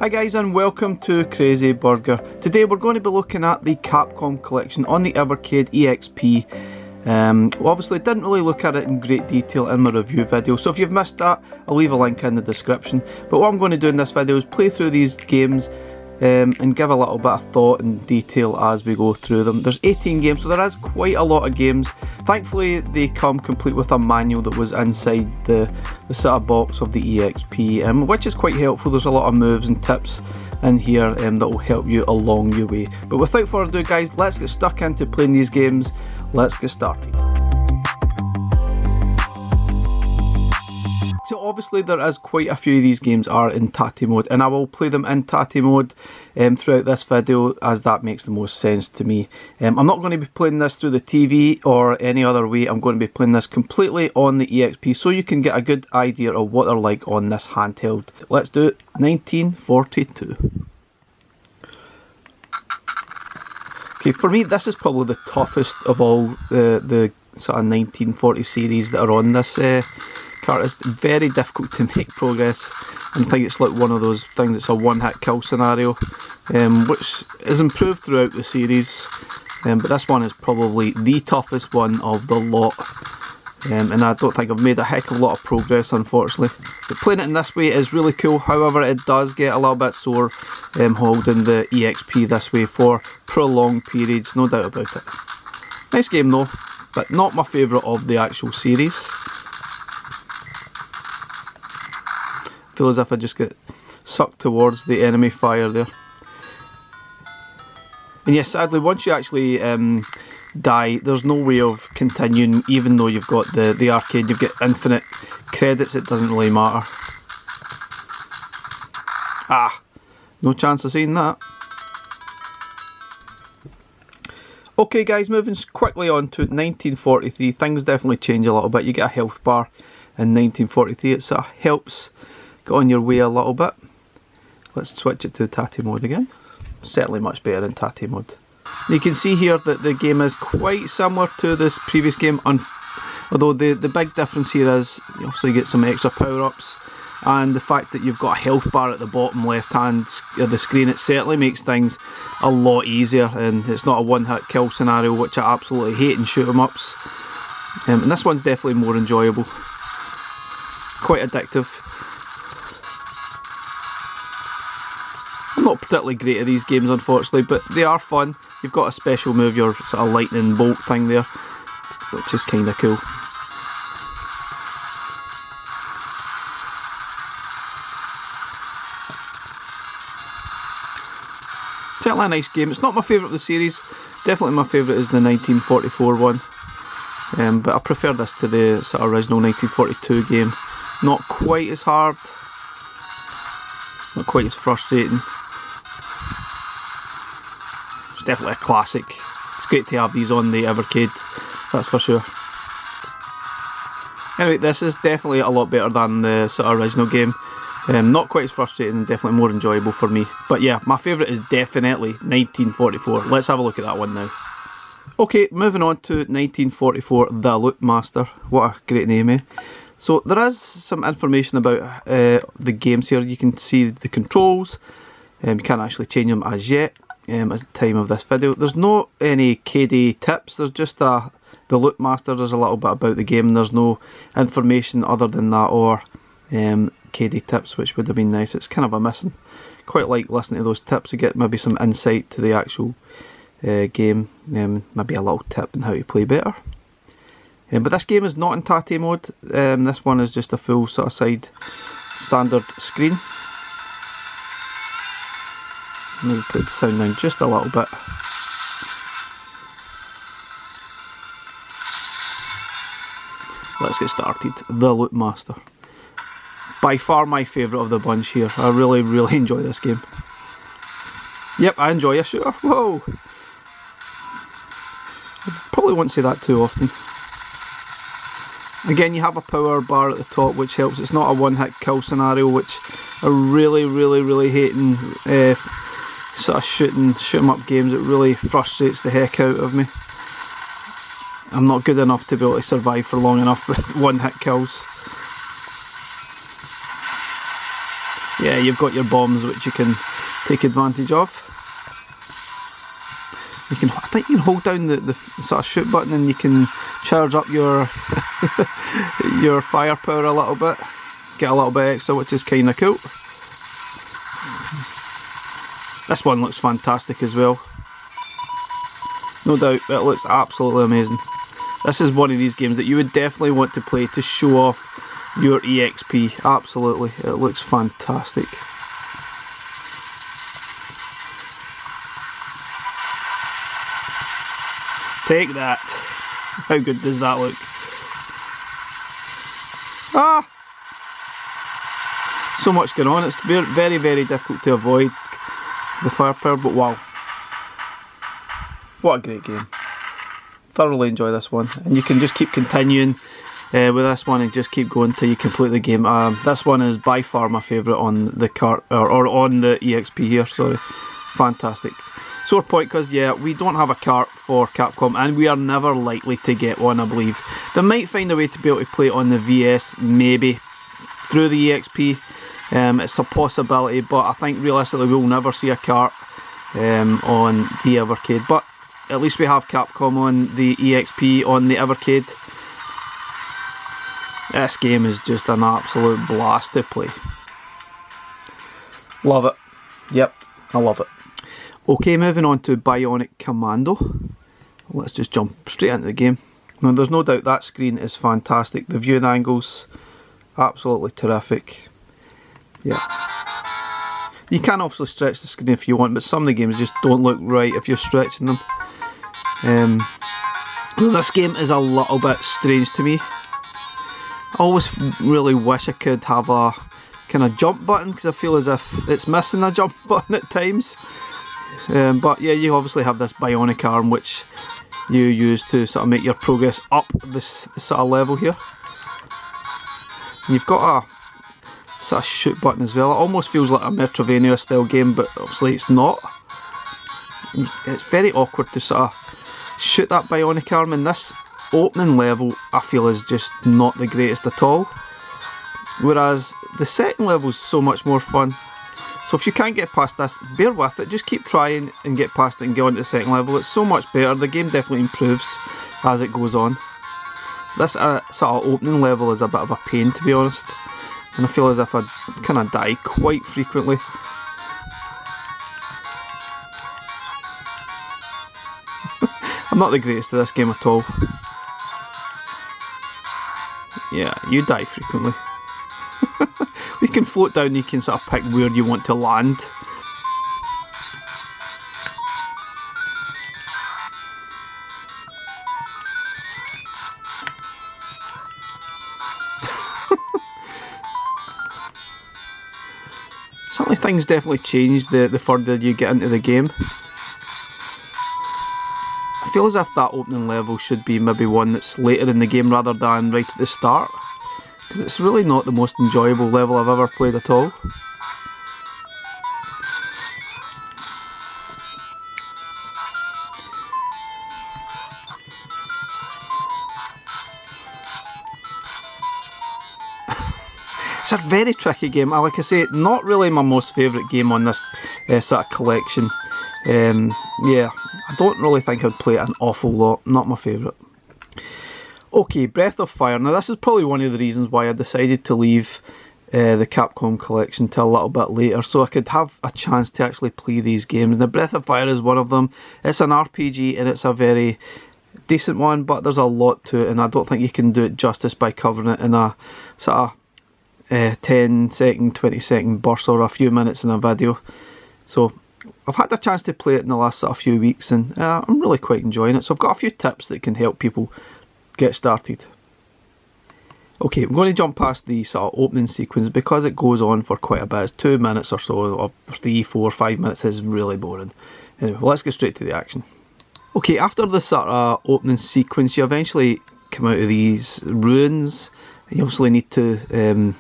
Hi guys and welcome to Crazy Burger. Today we're going to be looking at the Capcom collection on the Evercade EXP. Obviously didn't really look at it in great detail in my review video, so if you've missed that I'll leave a link in the description. But what I'm going to do in this video is play through these games and give a little bit of thought and detail as we go through them. There's 18 games, so there is quite a lot of games. Thankfully they come complete with a manual that was inside the sort of box of the EXP, which is quite helpful. There's a lot of moves and tips in here that will help you along your way. But without further ado guys, let's get stuck into playing these games. Let's get started. So obviously there is quite a few of these games are in Tatty mode, and I will play them in Tatty mode throughout this video as that makes the most sense to me. I'm not going to be playing this through the TV or any other way. I'm going to be playing this completely on the EXP so you can get a good idea of what they're like on this handheld. Let's do it. 1942. Okay, for me this is probably the toughest of all the sort of 1940 series that are on this cart. Is very difficult to make progress, and I think it's like one of those things, it's a one-hit kill scenario, which is improved throughout the series, but this one is probably the toughest one of the lot, and I don't think I've made a heck of a lot of progress unfortunately. But playing it in this way is really cool. However, it does get a little bit sore holding the EXP this way for prolonged periods, no doubt about it. Nice game though, but not my favourite of the actual series. Feel as if I just get sucked towards the enemy fire there. And yes, sadly once you actually die, there's no way of continuing. Even though you've got the arcade, you've got infinite credits, it doesn't really matter. Ah, no chance of seeing that. Okay guys, moving quickly on to 1943, things definitely change a little bit. You get a health bar in 1943, it sort of helps get on your way a little bit. Let's switch it to Tatty mode again. Certainly much better in Tatty mode. You can see here that the game is quite similar to this previous game, although the big difference here is you obviously get some extra power-ups, and the fact that you've got a health bar at the bottom left hand of the screen, it certainly makes things a lot easier, and it's not a one-hit kill scenario, which I absolutely hate in shoot 'em ups. And this one's definitely more enjoyable. Quite addictive. I'm not particularly great at these games unfortunately, but they are fun. You've got a special move, your sort of lightning bolt thing there, which is kind of cool. Certainly a nice game. It's not my favourite of the series. Definitely my favourite is the 1944 one, but I prefer this to the sort of original 1942 game. Not quite as hard, not quite as frustrating. It's definitely a classic. It's great to have these on the Evercade, that's for sure. Anyway, this is definitely a lot better than the sort of original game. Not quite as frustrating and definitely more enjoyable for me. But yeah, my favourite is definitely 1944. Let's have a look at that one now. Okay, moving on to 1944, The Loot Master. What a great name, eh? So there is some information about the games here. You can see the controls. You can't actually change them as yet at the time of this video. There's no any Cade tips. There's just the Loot Master. There's a little bit about the game. There's no information other than that or Cade tips, which would have been nice. It's kind of a missing. Quite like listening to those tips to get maybe some insight to the actual game. Maybe a little tip on how to play better. But this game is not in Tatty mode. This one is just a full sort of side standard screen. Maybe put the sound down just a little bit. Let's get started. The Loot Master. By far my favourite of the bunch here. I really enjoy this game. Yep, I enjoy a shooter. Whoa! I probably won't say that too often. Again, you have a power bar at the top which helps. It's not a one-hit kill scenario, which I really hate in sort of shoot 'em up games. It really frustrates the heck out of me. I'm not good enough to be able to survive for long enough with one-hit kills. yeah, you've got your bombs which you can take advantage of. You can, I think you can hold down the sort of shoot button and you can charge up your your firepower a little bit, get a little bit extra, which is kind of cool. This one looks fantastic as well. No doubt, it looks absolutely amazing. This is one of these games that you would definitely want to play to show off your EXP. Absolutely, it looks fantastic. Take that. How good does that look? Ah! So much going on, it's very, very difficult to avoid the firepower, but wow. What a great game. Thoroughly enjoy this one. And you can just keep continuing with this one and just keep going till you complete the game. This one is by far my favourite on the cart, or on the EXP here, sorry. Fantastic. Sore point because, yeah, we don't have a cart for Capcom and we are never likely to get one, I believe. They might find a way to be able to play it on the VS, maybe, through the EXP. It's a possibility, but I think realistically we'll never see a cart on the Evercade. But at least we have Capcom on the EXP on the Evercade. This game is just an absolute blast to play. Love it. Yep, I love it. Okay, moving on to Bionic Commando. Let's just jump straight into the game. Now, there's no doubt that screen is fantastic. The viewing angles, absolutely terrific. Yeah. You can obviously stretch the screen if you want, but some of the games just don't look right if you're stretching them. This game is a little bit strange to me. I always really wish I could have a kind of jump button, because I feel as if it's missing a jump button at times. But yeah, you obviously have this bionic arm which you use to sort of make your progress up this sort of level here. And you've got a sort of shoot button as well. It almost feels like a Metroidvania style game, but obviously it's not. It's very awkward to sort of shoot that bionic arm, and this opening level I feel is just not the greatest at all. Whereas the second level is so much more fun. So if you can't get past this, bear with it, just keep trying and get past it and get on to the second level. It's so much better, the game definitely improves as it goes on. This sort of opening level is a bit of a pain, to be honest, and I feel as if I kind of die quite frequently. I'm not the greatest at this game at all. Yeah, you die frequently. You can float down, you can sort of pick where you want to land. Certainly things definitely change the further you get into the game. I feel as if that opening level should be maybe one that's later in the game rather than right at the start, because it's really not the most enjoyable level I've ever played at all. It's a very tricky game. Like I say, not really my most favourite game on this sort of collection. Yeah, I don't really think I'd play it an awful lot. Not my favourite. Okay, Breath of Fire. Now this is probably one of the reasons why I decided to leave the Capcom collection till a little bit later, so I could have a chance to actually play these games. Now Breath of Fire is one of them. It's an RPG and it's a very decent one, but there's a lot to it, and I don't think you can do it justice by covering it in a sort of 10-second, 20-second burst or a few minutes in a video. So I've had a chance to play it in the last sort of few weeks, and I'm really quite enjoying it. So I've got a few tips that can help people get started. Okay, I'm going to jump past the sort of opening sequence because it goes on for quite a bit. It's 2 minutes or so, or 3, 4, 5 minutes is really boring. Anyway, let's get straight to the action. Okay, after the sort of opening sequence, you eventually come out of these ruins. You obviously need to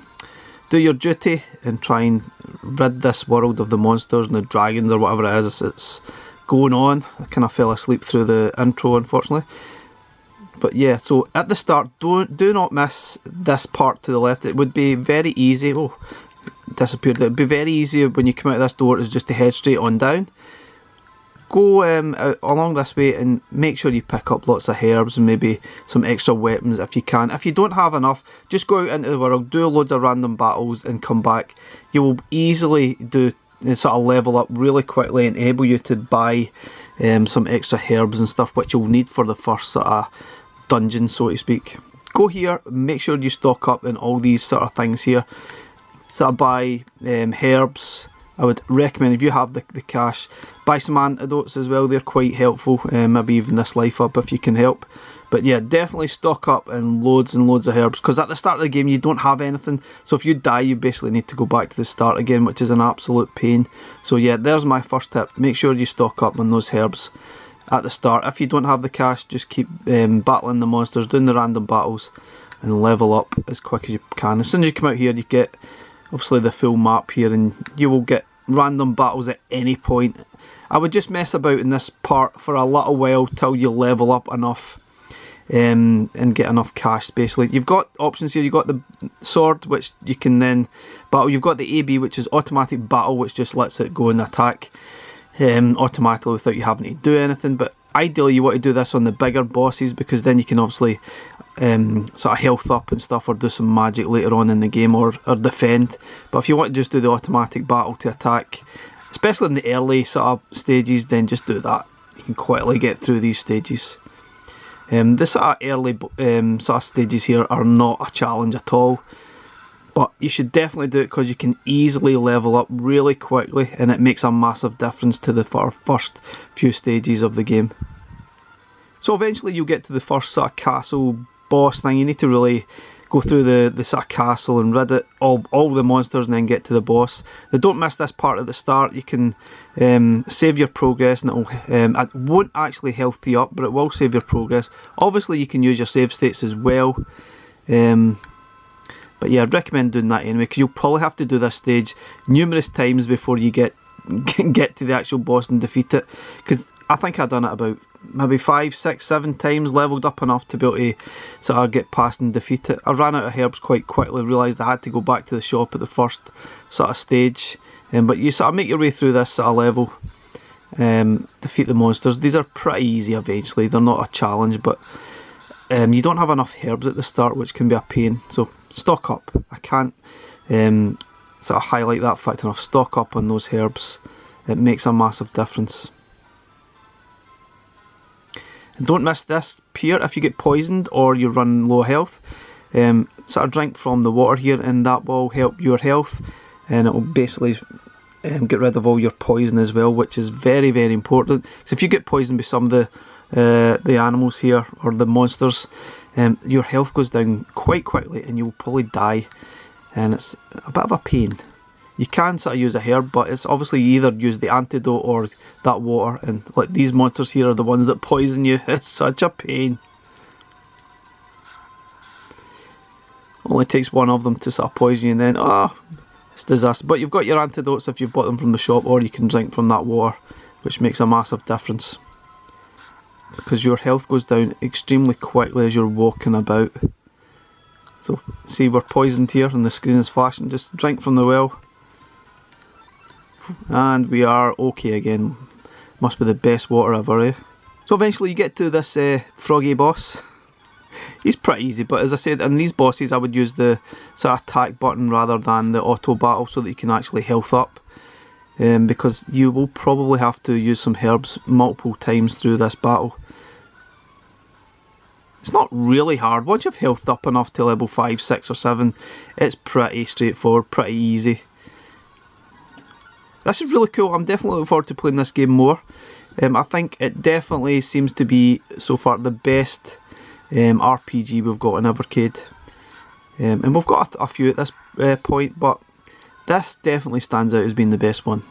do your duty and try and rid this world of the monsters and the dragons or whatever it is it's going on. I kind of fell asleep through the intro, unfortunately. But yeah, so at the start, do not miss this part to the left. It would be very easy. Oh, disappeared. It would be very easy when you come out of this door is just to head straight on down. Go out along this way and make sure you pick up lots of herbs and maybe some extra weapons if you can. If you don't have enough, just go out into the world, do loads of random battles and come back. You will easily do sort of level up really quickly and enable you to buy some extra herbs and stuff which you'll need for the first sort of dungeon, so to speak. Go here, make sure you stock up in all these sort of things here. Sort of buy herbs. I would recommend, if you have the cash, buy some antidotes as well. They're quite helpful. Maybe even this life up if you can help. But yeah, definitely stock up in loads and loads of herbs, because at the start of the game you don't have anything. So if you die, you basically need to go back to the start again, which is an absolute pain. So yeah, there's my first tip. Make sure you stock up on those herbs at the start. If you don't have the cash, just keep battling the monsters, doing the random battles, and level up as quick as you can. As soon as you come out here, you get obviously the full map here, and you will get random battles at any point. I would just mess about in this part for a little while till you level up enough and get enough cash. Basically, you've got options here. You've got the sword, which you can then battle. You've got the AB, which is automatic battle, which just lets it go and attack automatically without you having to do anything. But ideally you want to do this on the bigger bosses, because then you can obviously sort of health up and stuff, or do some magic later on in the game, or defend. But if you want to just do the automatic battle to attack, especially in the early sort of stages, then just do that. You can quickly get through these stages. The sort of early sort of stages here are not a challenge at all, but you should definitely do it because you can easily level up really quickly, and it makes a massive difference to the first few stages of the game. So eventually you'll get to the first sort of castle boss thing. You need to really go through the sort of castle and rid it of all the monsters and then get to the boss. Now don't miss this part at the start. You can save your progress, and it won't actually health you up, but it will save your progress. Obviously you can use your save states as well, but yeah, I'd recommend doing that anyway, because you'll probably have to do this stage numerous times before you get to the actual boss and defeat it, because I think I've done it about maybe 5, 6, 7 times, leveled up enough to be able to sort of get past and defeat it. I ran out of herbs quite quickly, realised I had to go back to the shop at the first sort of stage, but you sort of make your way through this sort of level, defeat the monsters. These are pretty easy eventually, they're not a challenge, but you don't have enough herbs at the start, which can be a pain, so stock up. I can't sort of highlight that fact enough. Stock up on those herbs, it makes a massive difference. And don't miss this here. If you get poisoned or you run low health, sort of drink from the water here, and that will help your health, and it will basically get rid of all your poison as well, which is very, very important. Because if you get poisoned by some of the animals here, or the monsters, your health goes down quite quickly and you'll probably die, and it's a bit of a pain. You can sort of use a herb, but it's obviously you either use the antidote or that water, and like these monsters here are the ones that poison you. It's such a pain. Only takes one of them to sort of poison you, and then it's disaster. But you've got your antidotes if you've bought them from the shop, or you can drink from that water, which makes a massive difference, because your health goes down extremely quickly as you're walking about. So see, we're poisoned here and the screen is flashing. Just drink from the well and we are okay again. Must be the best water ever, eh? So eventually you get to this froggy boss. He's pretty easy, but as I said, in these bosses I would use the sort of attack button rather than the auto battle, so that you can actually health up, because you will probably have to use some herbs multiple times through this battle. It's not really hard. Once you've healthed up enough to level 5, 6 or 7, it's pretty straightforward, pretty easy. This is really cool. I'm definitely looking forward to playing this game more. I think it definitely seems to be, so far, the best RPG we've got in Evercade. And we've got a few at this point, but this definitely stands out as being the best one.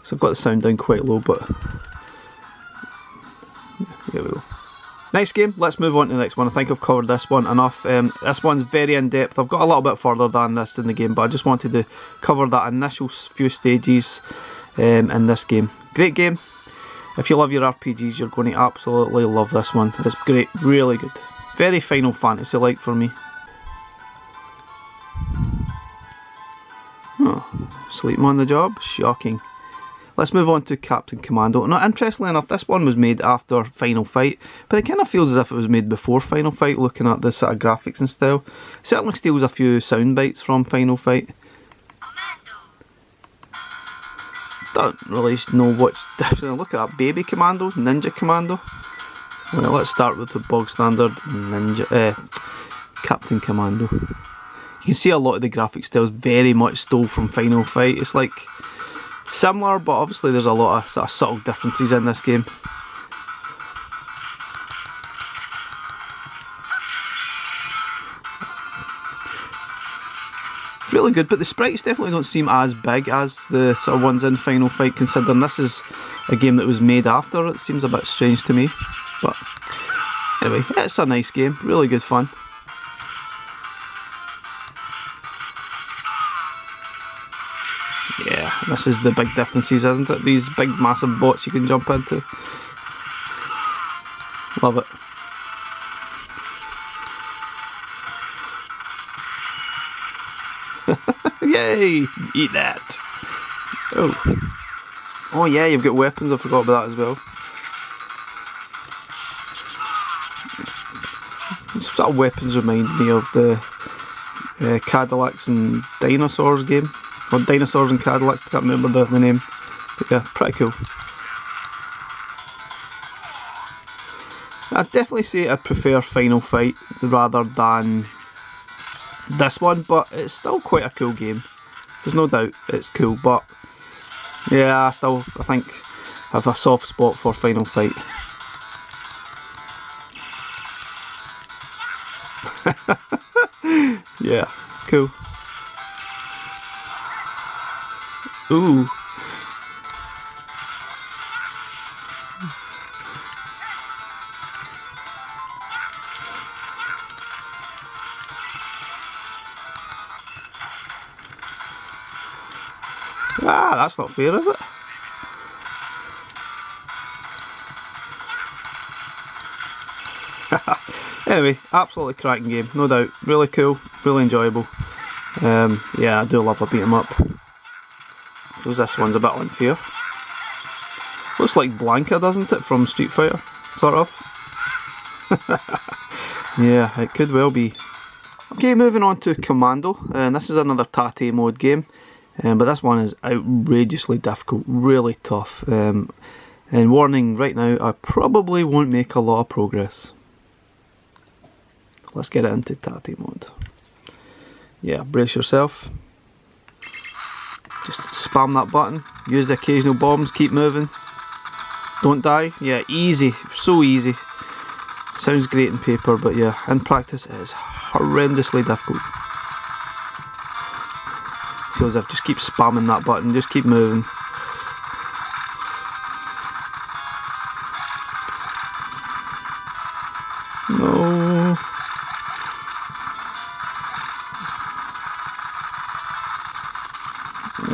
So I've got the sound down quite low, but here we go. Next game, let's move on to the next one. I think I've covered this one enough. This one's very in depth. I've got a little bit further than this in the game, but I just wanted to cover that initial few stages in this game. Great game. If you love your RPGs, you're going to absolutely love this one. It's great, really good. Very Final Fantasy like for me. Oh, sleeping on the job? Shocking. Let's move on to Captain Commando. Now, interestingly enough, this one was made after Final Fight, but it kind of feels as if it was made before Final Fight, looking at the sort of graphics and style. It certainly steals a few sound bites from Final Fight. Don't really know what's different. Look at that, Baby Commando, Ninja Commando. Well, let's start with the bog standard Captain Commando. You can see a lot of the graphic styles very much stole from Final Fight. It's like similar, but obviously there's a lot of sort of subtle differences in this game. It's really good, but the sprites definitely don't seem as big as the sort of ones in Final Fight, considering this is a game that was made after. It seems a bit strange to me, but anyway, it's a nice game, really good fun. Yeah, this is the big differences, isn't it? These big massive bots you can jump into. Love it. Yay! Eat that! Oh yeah, you've got weapons, I forgot about that as well. These sort of weapons remind me of the Cadillacs and Dinosaurs game. Or Dinosaurs and Cadillacs, I can't remember the name. But yeah, pretty cool. I'd definitely say I prefer Final Fight rather than this one, but it's still quite a cool game. There's no doubt it's cool, but yeah, I think I have a soft spot for Final Fight. Yeah, cool. Ooh. Ah, that's not fair, is it? Anyway, absolutely cracking game, no doubt. Really cool, really enjoyable. Yeah, I do love a beat 'em up. Because this one's a bit unfair. Looks like Blanca, doesn't it, from Street Fighter, sort of. Yeah, it could well be. Okay, moving on to Commando, and this is another Tate mode game, but this one is outrageously difficult, really tough. And warning right now, I probably won't make a lot of progress. Let's get it into Tate mode. Yeah, brace yourself. Just spam that button, use the occasional bombs, keep moving. Don't die. Yeah, easy, so easy. Sounds great in paper, but yeah, in practice it is horrendously difficult. Feels as if just keep spamming that button, just keep moving. No.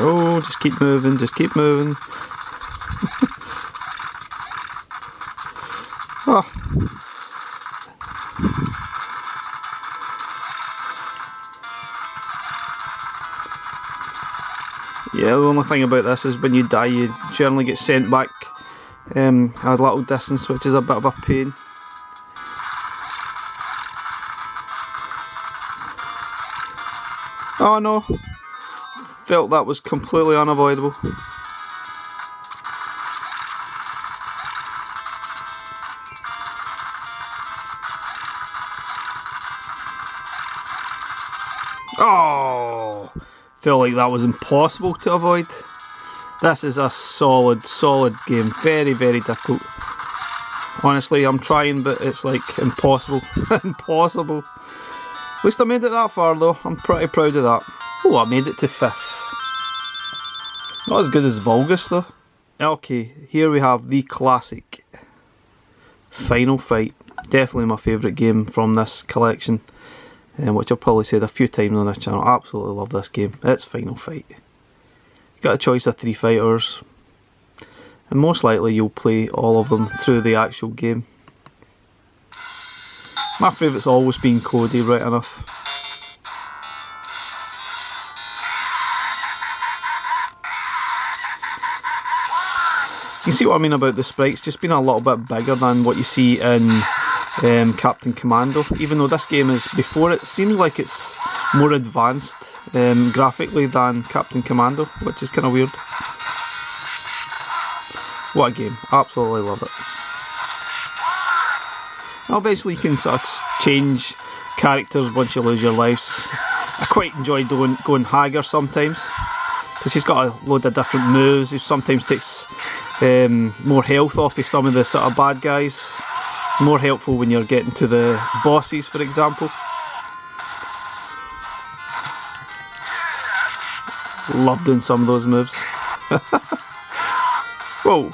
Oh, just keep moving, just keep moving. Oh. Yeah, the only thing about this is when you die, you generally get sent back a little distance, which is a bit of a pain. Oh no. Felt that was completely unavoidable. Oh, felt like that was impossible to avoid. This is a solid game. Very, very difficult. Honestly, I'm trying, but it's like impossible. Impossible. At least I made it that far though. I'm pretty proud of that. Oh, I made it to 5th. Not as good as Vulgus though. Okay, here we have the classic Final Fight. Definitely my favourite game from this collection, which I've probably said a few times on this channel. Absolutely love this game. It's Final Fight. You got a choice of 3 fighters. and most likely you'll play all of them through the actual game. My favourite's always been Cade, right enough. You can see what I mean about the sprites just being a little bit bigger than what you see in Captain Commando. Even though this game is before it, seems like it's more advanced graphically than Captain Commando, which is kind of weird. What a game, absolutely love it. Obviously you can sort of change characters once you lose your lives. I quite enjoy going Hager sometimes, because he's got a load of different moves. He sometimes takes more health off of some of the sort of bad guys. More helpful when you're getting to the bosses, for example. Love doing some of those moves. Whoa.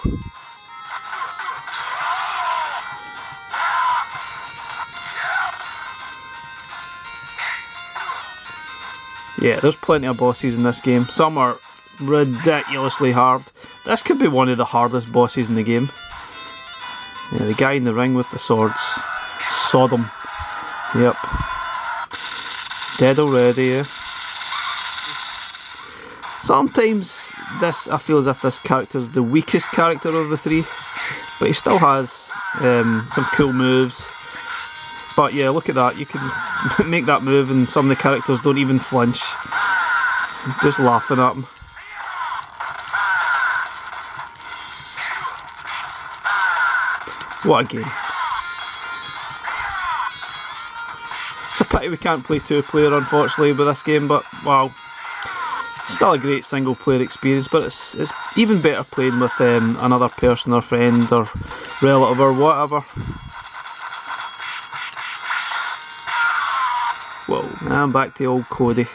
Yeah, there's plenty of bosses in this game. Some are ridiculously hard. This could be one of the hardest bosses in the game. Yeah, the guy in the ring with the swords. Sodom. Yep. Dead already, yeah. Sometimes I feel as if this character's the weakest character of the three, but he still has some cool moves. But yeah, look at that, you can make that move and some of the characters don't even flinch. Just laughing at him. What a game. It's a pity we can't play two-player unfortunately with this game, but wow. Still a great single player experience, but it's even better playing with another person or friend or relative or whatever. Whoa, I'm back to old Cade.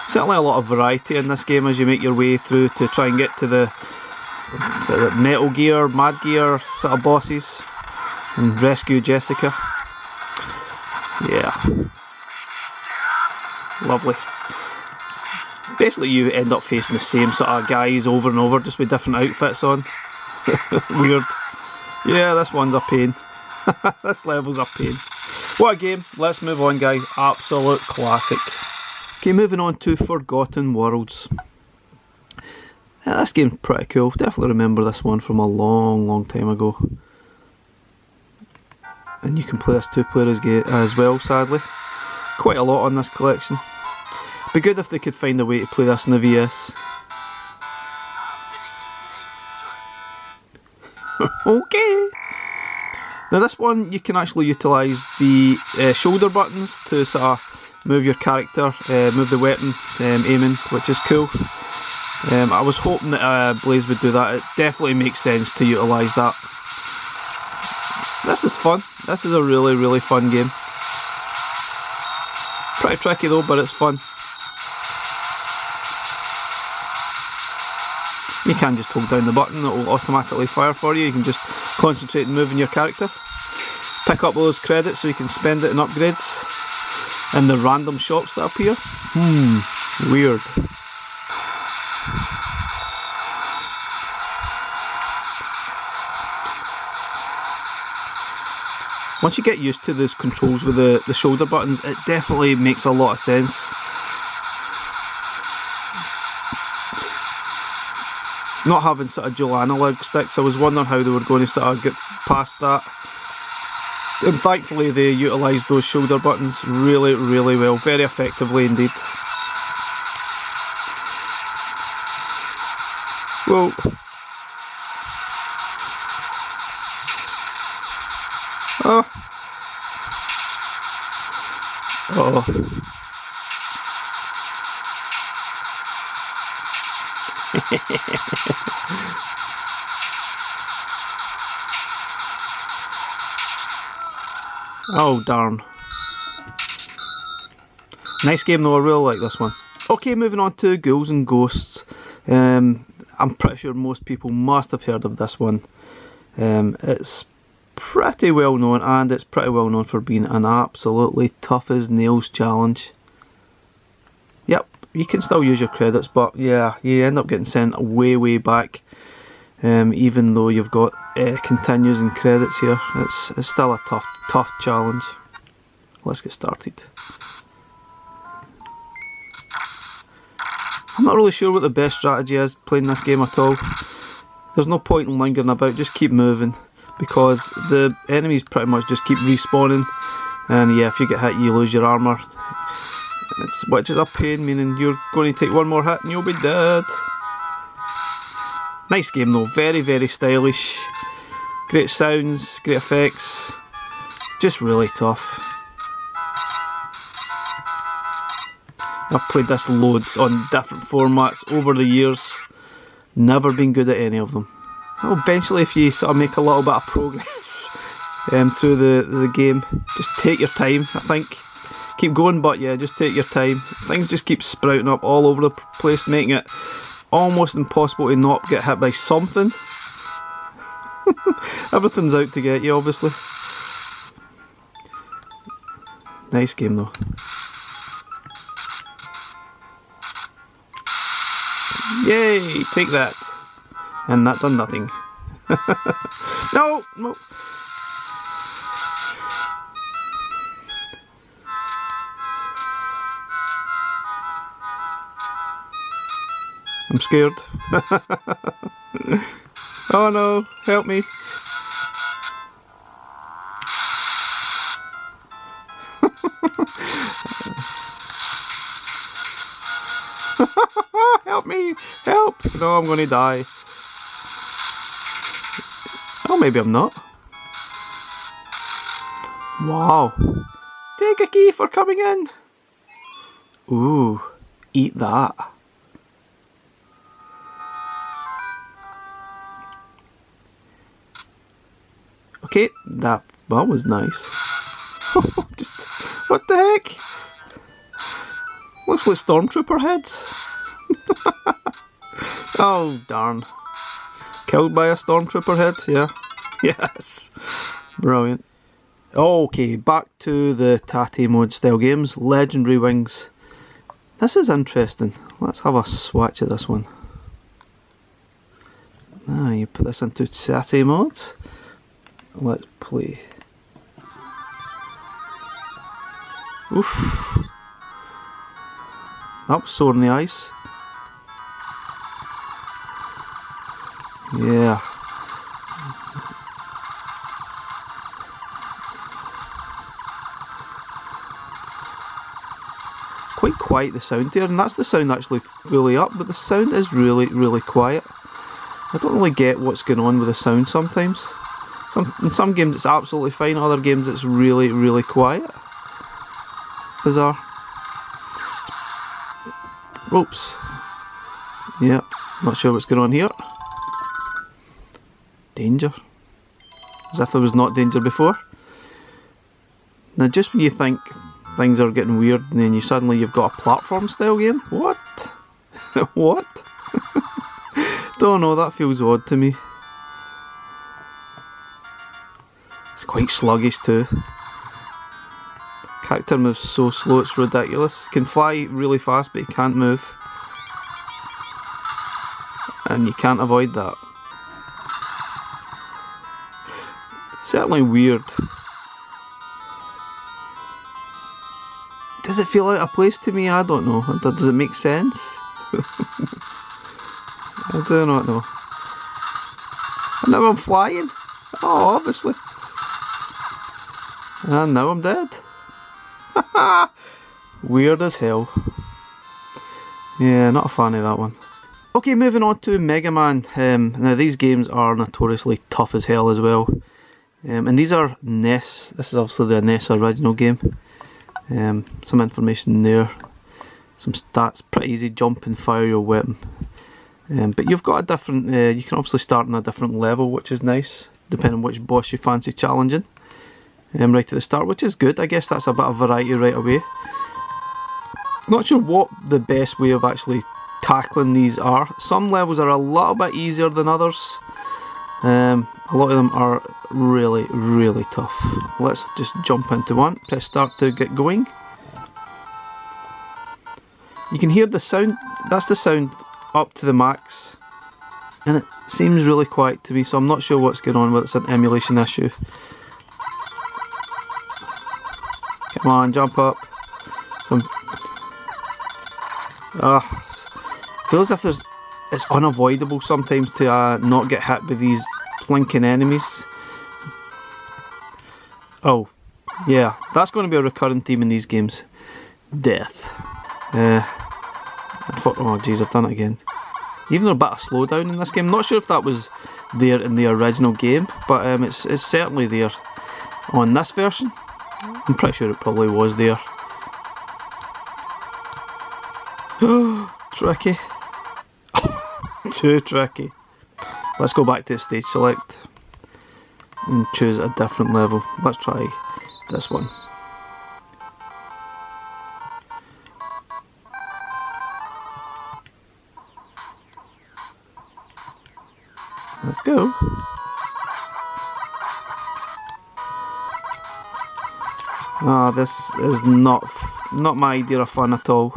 Certainly a lot of variety in this game as you make your way through to try and get to the sort of Metal Gear, Mad Gear sort of bosses and rescue Jessica. Yeah. Lovely. Basically you end up facing the same sort of guys over and over, just with different outfits on. Weird. Yeah, this one's a pain. This level's a pain. What a game. Let's move on, guys. Absolute classic. Okay, moving on to Forgotten Worlds. Yeah, this game's pretty cool. Definitely remember this one from a long time ago. And you can play this two-player as well, sadly. Quite a lot on this collection. Be good if they could find a way to play this in the VS. Okay. Now this one you can actually utilise the shoulder buttons to sort of move your character, move the weapon, aiming, which is cool. I was hoping that Blaze would do that. It definitely makes sense to utilise that. This is fun. This is a really fun game. Pretty tricky though, but it's fun. You can just hold down the button, it will automatically fire for you. You can just concentrate on moving your character. Pick up those credits so you can spend it in upgrades. And the random shops that appear. Weird. Once you get used to those controls with the shoulder buttons, it definitely makes a lot of sense. Not having sort of dual analog sticks, I was wondering how they were going to sort of get past that. And thankfully they utilised those shoulder buttons really well, very effectively indeed. Whoa. Oh. Uh-oh. Oh darn. Nice game though, I really like this one. Okay, moving on to Ghouls and Ghosts. I'm pretty sure most people must have heard of this one. It's pretty well known, and it's pretty well known for being an absolutely tough as nails challenge. Yep, You can still use your credits, but yeah, you end up getting sent way back. Even though you've got continues and credits here, it's still a tough challenge. Let's get started. I'm not really sure what the best strategy is playing this game at all. There's no point in lingering about, just keep moving, because the enemies pretty much just keep respawning, and yeah, if you get hit you lose your armour, which is a pain, meaning you're going to take one more hit and you'll be dead. Nice game though, very stylish, great sounds, great effects, just really tough. I've played this loads on different formats over the years, never been good at any of them. Well, eventually if you sort of make a little bit of progress through the game, just take your time, I think. Keep going, but yeah, just take your time. Things just keep sprouting up all over the place, making it almost impossible to not get hit by something. Everything's out to get you, obviously. Nice game though. Yay! Take that. And that done nothing. No! I'm scared. Oh no, help me. Help me, help. No, I'm going to die. Oh, maybe I'm not. Wow. Take a key for coming in. Ooh, eat that. Okay, that was nice. What the heck? Looks like stormtrooper heads. Oh darn. Killed by a stormtrooper head, yeah. Yes. Brilliant. Okay, back to the Tate mode style games. Legendary Wings. This is interesting. Let's have a swatch of this one. Now you put this into Tate mode. Let's play. Oof. That was sore in the eyes. Yeah. Quite quiet, the sound there, and that's the sound actually fully up, but the sound is really quiet. I don't really get what's going on with the sound sometimes. In some games it's absolutely fine, other games it's really quiet. Bizarre. Oops. Yep, not sure what's going on here. Danger. As if there was not danger before. Now just when you think things are getting weird and then you've got a platform style game? What? What? Don't know, that feels odd to me. It's quite sluggish too. Character moves so slow it's ridiculous. Can fly really fast but he can't move. And you can't avoid that. Certainly weird. Does it feel out of place to me? I don't know. Does it make sense? I do not know. And now I'm flying. Oh, obviously. And now I'm dead. Weird as hell. Yeah, not a fan of that one. Okay, moving on to Mega Man. Now these games are notoriously tough as hell as well. And these are NES. This is obviously the NES original game. Some information there. Some stats. Pretty easy. Jump and fire your weapon. But you've got a different. You can obviously start on a different level, which is nice, depending on which boss you fancy challenging. Right at the start, which is good. I guess that's a bit of variety right away. Not sure what the best way of actually tackling these are. Some levels are a little bit easier than others. A lot of them are really tough. Let's just jump into one. Press start to get going. You can hear the sound, that's the sound up to the max. And it seems really quiet to me, so I'm not sure what's going on, whether it's an emulation issue. Come on, jump up. Feels as if it's unavoidable sometimes to not get hit by these blinking enemies. Oh, yeah, that's going to be a recurring theme in these games. Death. Oh jeez, I've done it again. Even a bit of slowdown in this game. Not sure if that was there in the original game, but it's certainly there on this version. I'm pretty sure it probably was there. Tricky. Too tricky. Let's go back to stage select and choose a different level. Let's try this one. Let's go. Ah, this is not my idea of fun at all.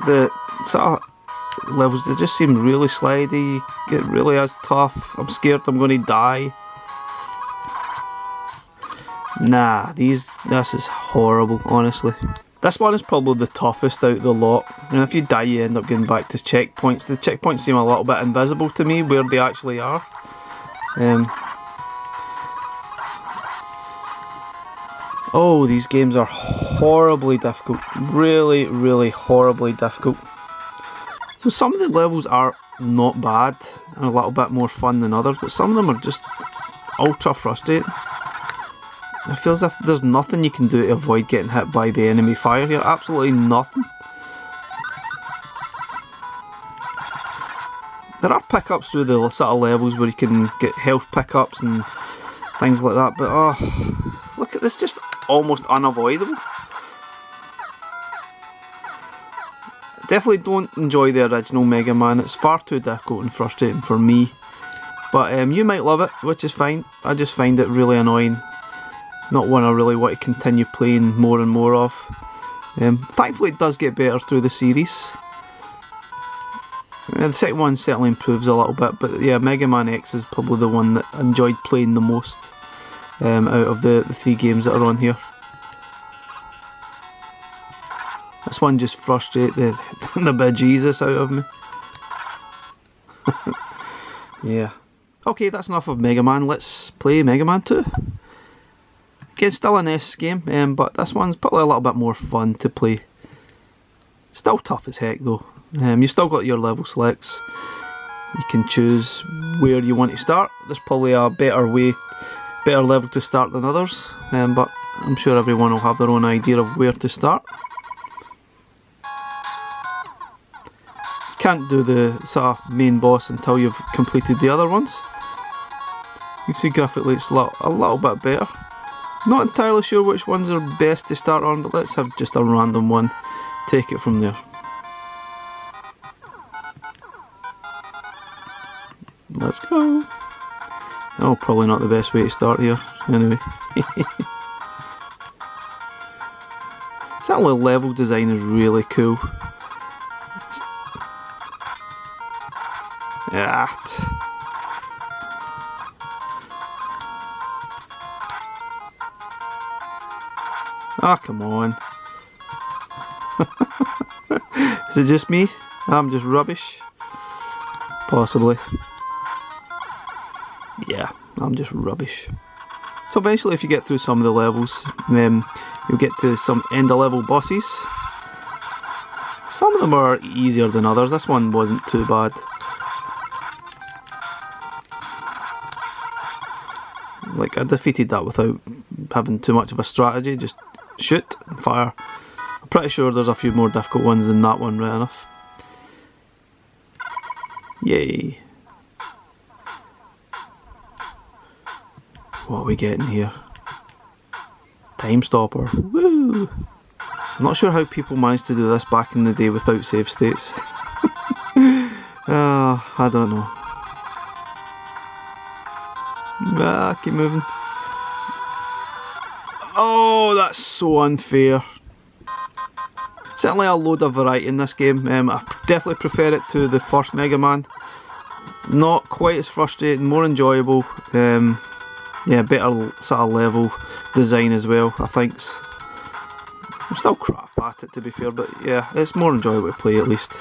The sort of levels, they just seem really slidey. It really is tough. I'm scared I'm going to die. Nah, this is horrible, honestly. This one is probably the toughest out of the lot. And if you die, you end up getting back to checkpoints. The checkpoints seem a little bit invisible to me where they actually are. Oh, these games are horribly difficult. Really, really horribly difficult. So some of the levels are not bad and a little bit more fun than others, but some of them are just ultra frustrating. It feels as if there's nothing you can do to avoid getting hit by the enemy fire here. Absolutely nothing. There are pickups through the sort of levels where you can get health pickups and things like that, but oh, look at this, just almost unavoidable. Definitely don't enjoy the original Mega Man. It's far too difficult and frustrating for me. But you might love it, which is fine. I just find it really annoying. Not one I really want to continue playing more and more of. Thankfully it does get better through the series. The second one certainly improves a little bit, but yeah, Mega Man X is probably the one that I enjoyed playing the most out of the three games that are on here. This one just frustrates the bejesus out of me. Yeah. Okay, that's enough of Mega Man. Let's play Mega Man 2. Again, still an S game, but this one's probably a little bit more fun to play. Still tough as heck though. You've still got your level selects. You can choose where you want to start. There's probably a better level to start than others, but I'm sure everyone will have their own idea of where to start. You can't do the sort of main boss until you've completed the other ones. You can see graphically it's a little bit better. Not entirely sure which ones are best to start on, but let's have just a random one. Take it from there. Let's go. Oh, probably not the best way to start here. Anyway. That little level design is really cool. Ah, come on. Is it just me? I'm just rubbish? Possibly. Yeah, I'm just rubbish. So eventually if you get through some of the levels, you'll get to some end of level bosses. Some of them are easier than others. This one wasn't too bad. Like, I defeated that without having too much of a strategy, just shoot and fire. I'm pretty sure there's a few more difficult ones than that one, right enough. Yay. What are we getting here? Time stopper. Woo! I'm not sure how people managed to do this back in the day without save states. I don't know. Keep moving. Oh, that's so unfair. certainly a load of variety in this game. I definitely prefer it to the first Mega Man. Not quite as frustrating, more enjoyable. Yeah, better sort of level design as well, I think. I'm still crap at it, to be fair, but yeah, it's more enjoyable to play at least.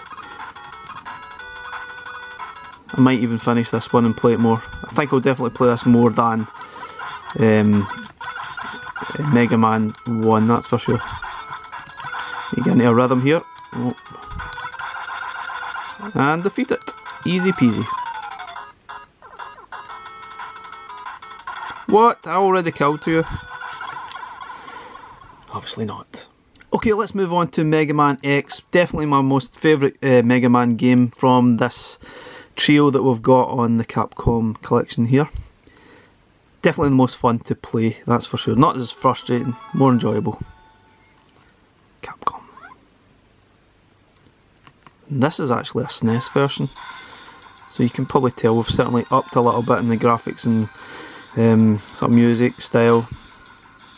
I might even finish this one and play it more. I think I'll definitely play this more than Mega Man 1, that's for sure. You get into a rhythm here. Oh. And defeat it. Easy peasy. What? I already killed you? Obviously not. Okay, let's move on to Mega Man X. Definitely my most favourite Mega Man game from this trio that we've got on the Capcom collection here. Definitely the most fun to play, that's for sure. Not as frustrating, more enjoyable. Capcom. And this is actually a SNES version, so you can probably tell we've certainly upped a little bit in the graphics and some music style.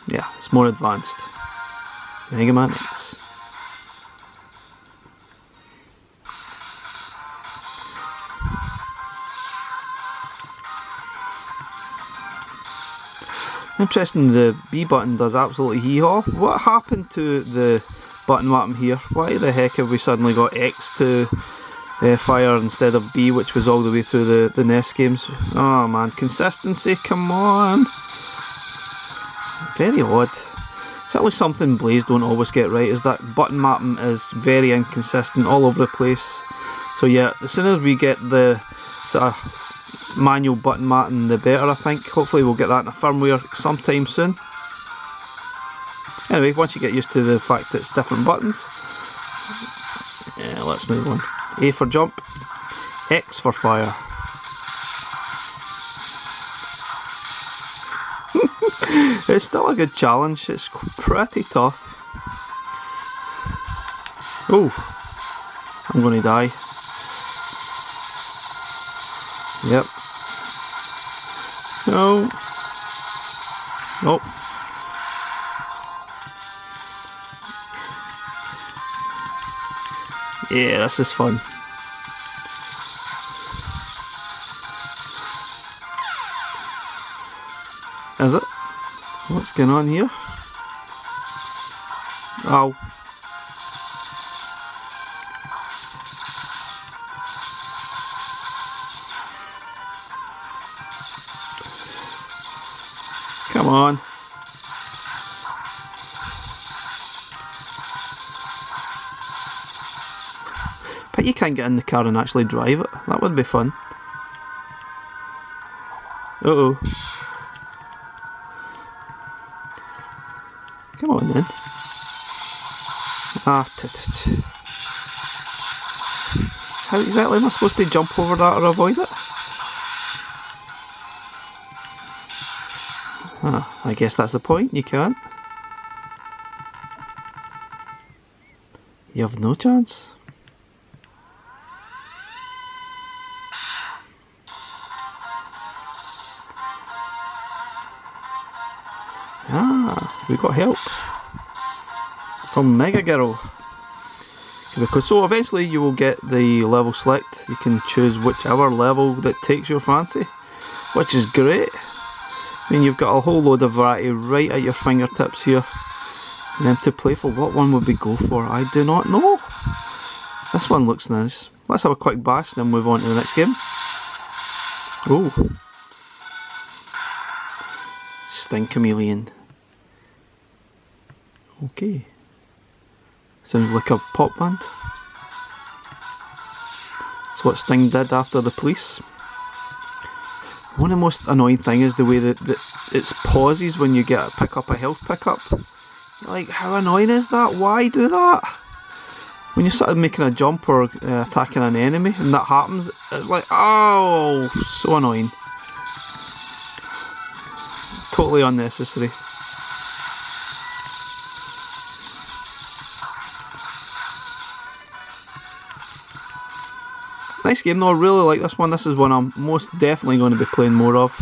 Yeah, it's more advanced. Mega Man X. Interesting, the B button does absolutely hee-haw. What happened to the button button here? Why the heck have we suddenly got X to fire instead of B, which was all the way through the NES games? Oh man, consistency, come on! Very odd. Certainly something Blaze don't always get right, is that button mapping is very inconsistent all over the place. So yeah, as soon as we get the sort of manual button mapping, the better, I think. Hopefully we'll get that in a firmware sometime soon. Anyway, once you get used to the fact that it's different buttons, yeah, let's move on. A for jump, X for fire. It's still a good challenge, it's pretty tough. Oh, I'm going to die. Yep. No. Oh. Yeah, this is fun. Is it? What's going on here? Oh. Come on. But you can't get in the car and actually drive it. That would be fun. Uh-oh. Come on then. Ah, how exactly am I supposed to jump over that or avoid it? Ah, I guess that's the point, you can't. You have no chance. Ah, we got help from Mega Girl. Because so eventually you will get the level select. You can choose whichever level that takes your fancy, which is great. I mean, you've got a whole load of variety right at your fingertips here. And then to play for, what one would we go for? I do not know. This one looks nice. Let's have a quick bash, then move on to the next game. Oh. Sting Chameleon. Okay. Sounds like a pop band. That's what Sting did after the police. One of the most annoying things is the way that it pauses when you pick up a health pickup. Like, how annoying is that? Why do that? When you're sort of making a jump or attacking an enemy and that happens, it's like, oh, so annoying. Totally unnecessary. Nice game though, I really like this one. This is one I'm most definitely going to be playing more of.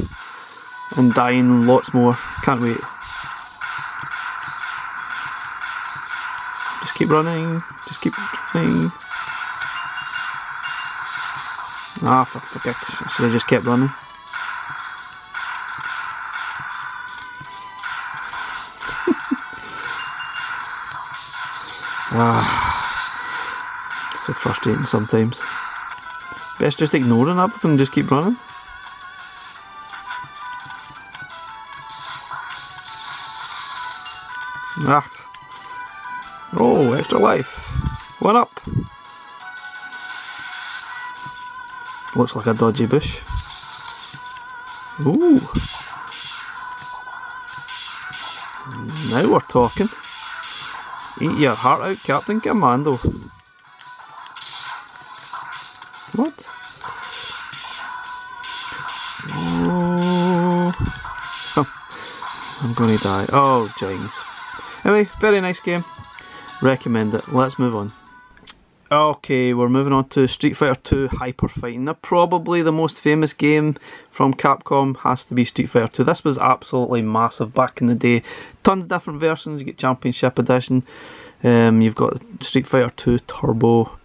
And dying lots more. Can't wait. Just keep running. Just keep running. Ah, fuck it. I should have just kept running. So frustrating sometimes. Best just ignoring everything and just keep running. Oh, extra life. 1 up. Looks like a dodgy bush. Ooh. Now we're talking. Eat your heart out, Captain Commando. What? Oh. I'm gonna die. Oh, jeez. Anyway, very nice game. Recommend it. Let's move on. Okay, we're moving on to Street Fighter 2 Hyper Fighting. Now, probably the most famous game from Capcom has to be Street Fighter 2. This was absolutely massive back in the day. Tons of different versions. You get Championship Edition. You've got Street Fighter 2 Turbo,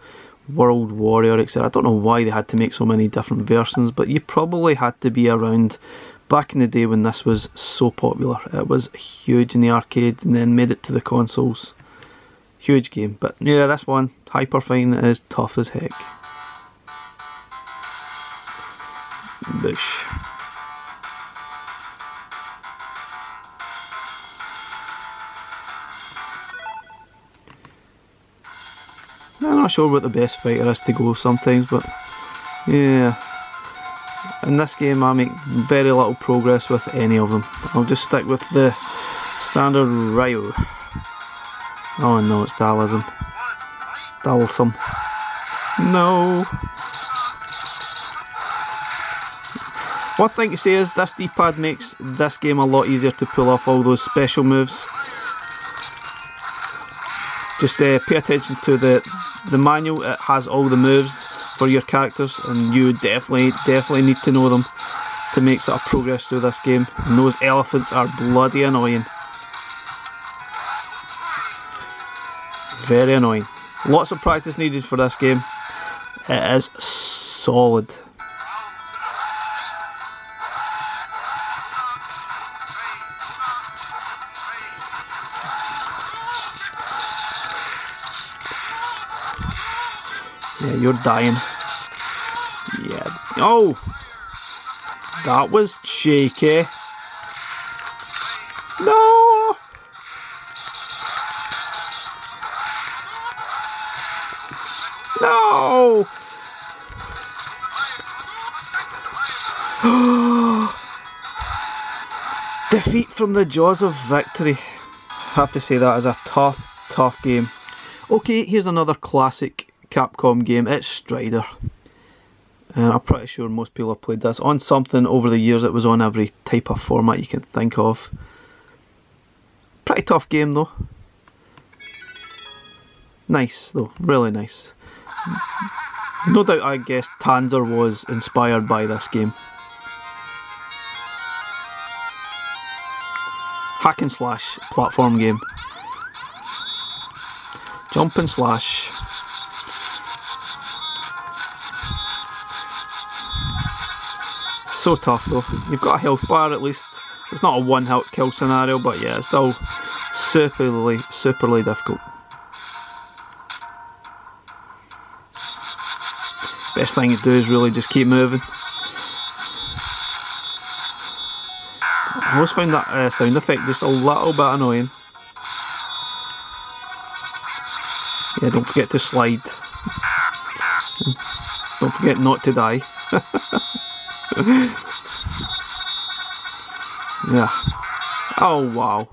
World Warrior, etc. I don't know why they had to make so many different versions, but you probably had to be around back in the day when this was so popular. It was huge in the arcades and then made it to the consoles. Huge game, but yeah, this one, Hyper Fighting, is tough as heck. Bush. I'm not sure what the best fighter is to go sometimes, but yeah. In this game I make very little progress with any of them. I'll just stick with the standard Ryu. Oh no, it's Dallism. Dalsum. No. One thing to say is this D-pad makes this game a lot easier to pull off all those special moves. Just pay attention to the manual. It has all the moves for your characters, and you definitely need to know them to make sort of progress through this game. And those elephants are bloody annoying. Very annoying. Lots of practice needed for this game. It is solid. Yeah, you're dying. Yeah. Oh! That was cheeky. No! No! Defeat from the jaws of victory. I have to say that is a tough game. Okay, here's another classic Capcom game. It's Strider. And I'm pretty sure most people have played this on something over the years. It was on every type of format you can think of. Pretty tough game though. Nice though, really nice. No doubt I guess Tanzer was inspired by this game. Hack and slash platform game. Jump and slash. So tough though. You've got a health bar at least. It's not a one hit kill scenario, but yeah, it's still superly difficult. Best thing to do is really just keep moving. I always find that sound effect just a little bit annoying. Yeah, don't forget to slide. Don't forget not to die. Yeah. Oh wow.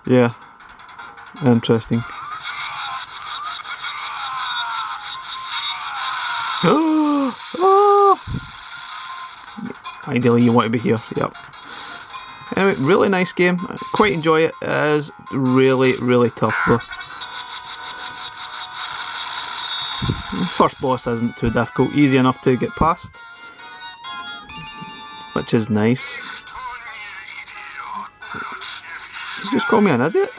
Yeah. Interesting. Oh. Ideally you want to be here, yep. Anyway, really nice game. I quite enjoy it. It is really tough though. First boss isn't too difficult, easy enough to get past, which is nice. You just call me an idiot?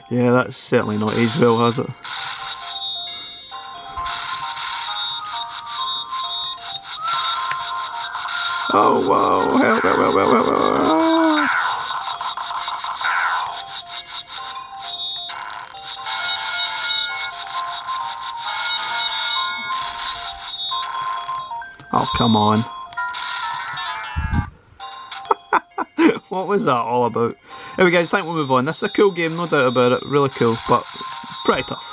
Yeah, that's certainly not aged well, has it? Oh wow, help, help, help, help, help, help. Oh, come on. What was that all about? Anyway guys, I think we'll move on. This is a cool game, no doubt about it. Really cool, but pretty tough.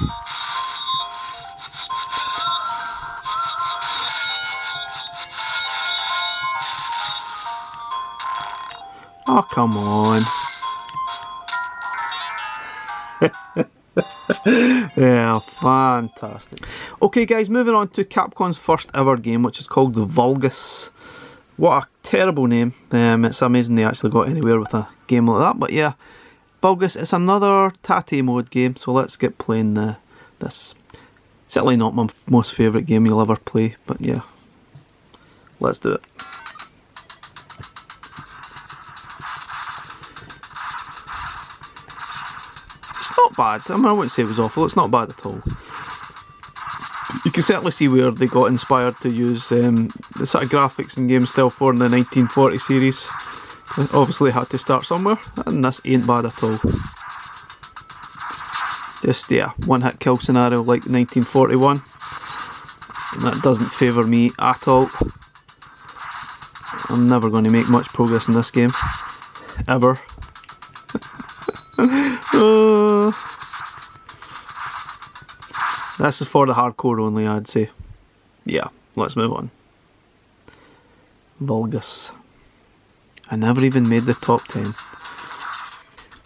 Oh, come on. Yeah, fantastic. Okay guys, moving on to Capcom's first ever game, which is called Vulgus. What a terrible name. It's amazing they actually got anywhere with a game like that, but yeah. Vulgus, it's another Tate mode game, so let's get playing this. Certainly not my most favourite game you'll ever play, but yeah. Let's do it. It's not bad. I mean, I wouldn't say it was awful. It's not bad at all. You can certainly see where they got inspired to use the sort of graphics and game style for in the 1940 series. They obviously had to start somewhere, and this ain't bad at all. Just, yeah, one hit kill scenario like 1941. And that doesn't favour me at all. I'm never going to make much progress in this game. Ever. This is for the hardcore only, I'd say. Yeah, let's move on. Vulgus. I never even made the top 10.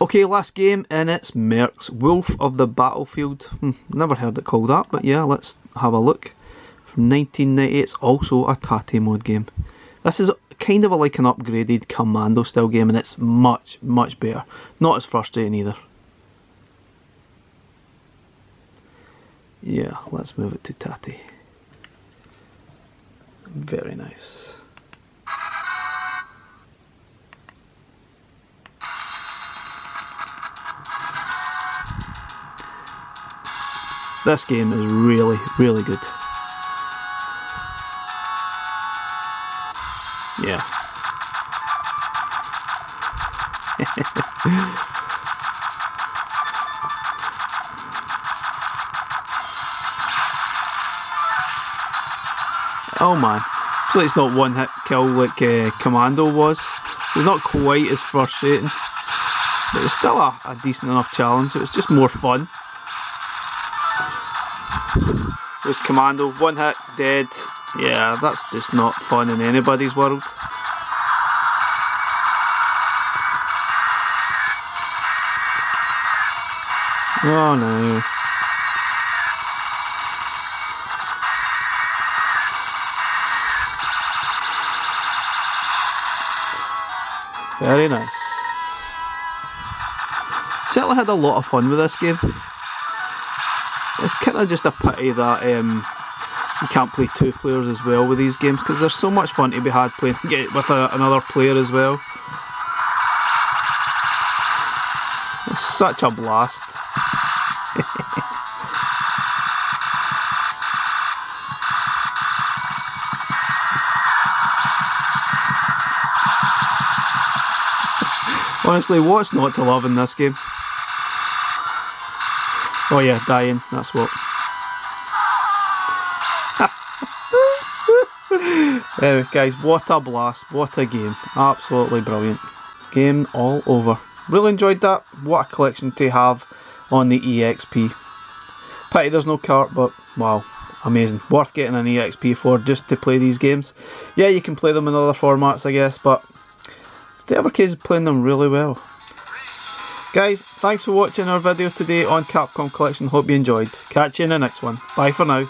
Okay, last game, and it's Mercs, Wolf of the Battlefield. Never heard it called that, but yeah, let's have a look. From 1998, it's also a Tate mode game. This is kind of like an upgraded Commando style game, and it's much, much better. Not as frustrating either. Yeah, let's move it to Tate. Very nice. This game is really, really good. Yeah. Oh man, so it's not one hit kill like Commando was. So it's not quite as frustrating, but it's still a decent enough challenge. It was just more fun. It was Commando, one hit, dead. Yeah, that's just not fun in anybody's world. Oh no. Very nice. Certainly had a lot of fun with this game. It's kind of just a pity that you can't play two players as well with these games, because there's so much fun to be had playing with another player as well. It's such a blast. Honestly, what's not to love in this game? Oh yeah, dying, that's what. Anyway guys, what a blast, what a game. Absolutely brilliant. Game all over. Really enjoyed that. What a collection to have on the EXP. Pity there's no cart, but wow, amazing. Worth getting an EXP for just to play these games. Yeah, you can play them in other formats I guess, but the Evercade is playing them really well. Guys, thanks for watching our video today on Capcom Collection. Hope you enjoyed. Catch you in the next one. Bye for now.